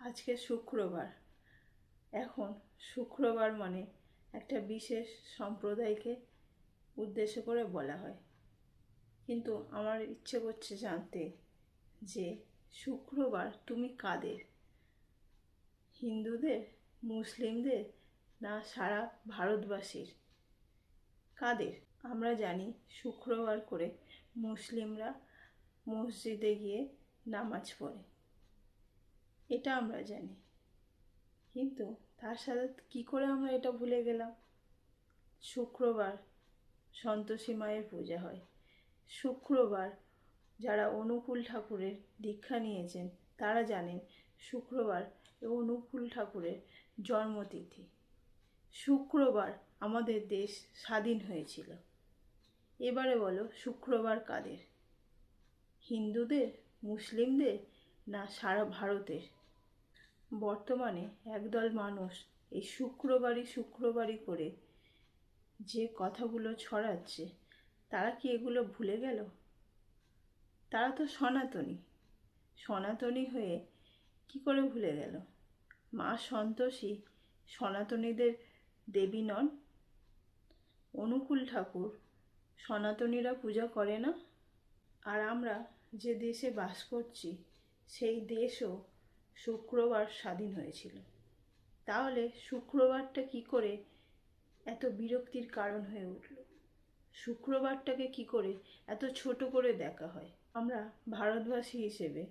আজকে শুক্রবার। এখন শুক্রবার মানে একটা বিশেষ সম্প্রদায়কে উদ্দেশ্য করে বলা হয়, কিন্তু আমার ইচ্ছে করছে জানতে যে শুক্রবার তুমি কাদের? হিন্দুদের, মুসলিমদের, না সারা ভারতবাসীর? কাদের? আমরা জানি শুক্রবার করে মুসলিমরা মসজিদে গিয়ে নামাজ পড়ে, এটা আমরা জানি। কিন্তু তার সাথে কী করে আমরা এটা ভুলে গেলাম? শুক্রবার সন্তোষী মায়ের পূজা হয়। শুক্রবার যারা অনুকূল ঠাকুরের দীক্ষা নিয়েছেন তারা জানেন শুক্রবার অনুকূল ঠাকুরের জন্মতিথি। শুক্রবার আমাদের দেশ স্বাধীন হয়েছিল। এবারে বলো শুক্রবার কাদের? হিন্দুদের, মুসলিমদের, না সারা ভারতের? বর্তমানে একদল মানুষ এই শুক্রবারই করে যে কথাগুলো ছড়াচ্ছে, তারা কি এগুলো ভুলে গেল? তারা তো সনাতনী হয়ে কি করে ভুলে গেল? মা সন্তোষী সনাতনীদের দেবী নন? অনুকূল ঠাকুর সনাতনীরা পূজা করে না? আর আমরা যে দেশে বাস করছি সেই দেশও শুক্রবার স্বাধীন হয়েছিল। তাহলে শুক্রবারটা কি করে এত বিরক্তির কারণ হয়ে উঠল? শুক্রবারটাকে কি করে এত ছোট করে দেখা হয়? আমরা ভারতবাসী হিসেবে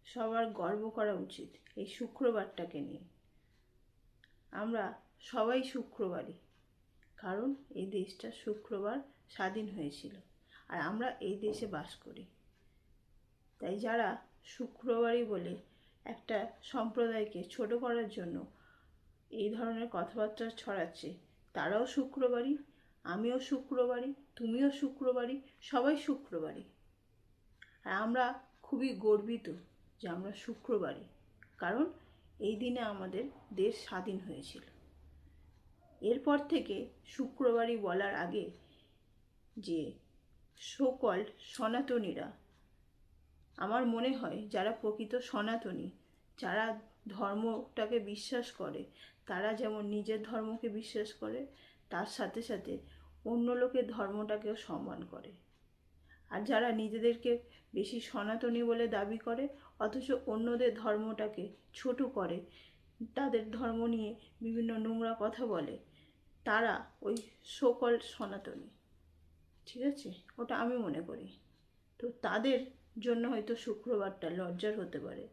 সবার গর্ব করা উচিত এই শুক্রবারটাকে নিয়ে। আমরা সবাই শুক্রবারই, কারণ এই দেশটা শুক্রবার স্বাধীন হয়েছিল আর আমরা এই দেশে বাস করি। তাই যারা শুক্রবারই বলে একটা সম্প্রদায়কে ছোট করার জন্য এই ধরনের কথাবার্তা ছড়াচ্ছে, তারাও শুক্রবারই, আমিও শুক্রবারই, তুমিও শুক্রবারই, সবাই শুক্রবারই। আর আমরা খুবই গর্বিত যে আমরা শুক্রবারই, কারণ এই দিনে আমাদের দেশ স্বাধীন হয়েছিল। এরপর থেকে শুক্রবারই বলার আগে যে সকল সনাতনীরা, আমার মনে হয় যারা প্রকৃত সনাতনী, যারা ধর্মটাকে বিশ্বাস করে, তারা যেমন নিজের ধর্মকে বিশ্বাস করে তার সাথে সাথে অন্য লোকের ধর্মটাকেও সম্মান করে। আর যারা নিজেদেরকে বেশি সনাতনী বলে দাবি করে অথচ অন্যদের ধর্মটাকে ছোট করে, তাদের ধর্ম নিয়ে বিভিন্ন নোংরা কথা বলে, তারা ওই সকল সনাতনী। ঠিক আছে, ওটা আমি মনে করি। তো তাদের জন্য হয়তো শুক্রবারটা লজ্জার হতে পারে,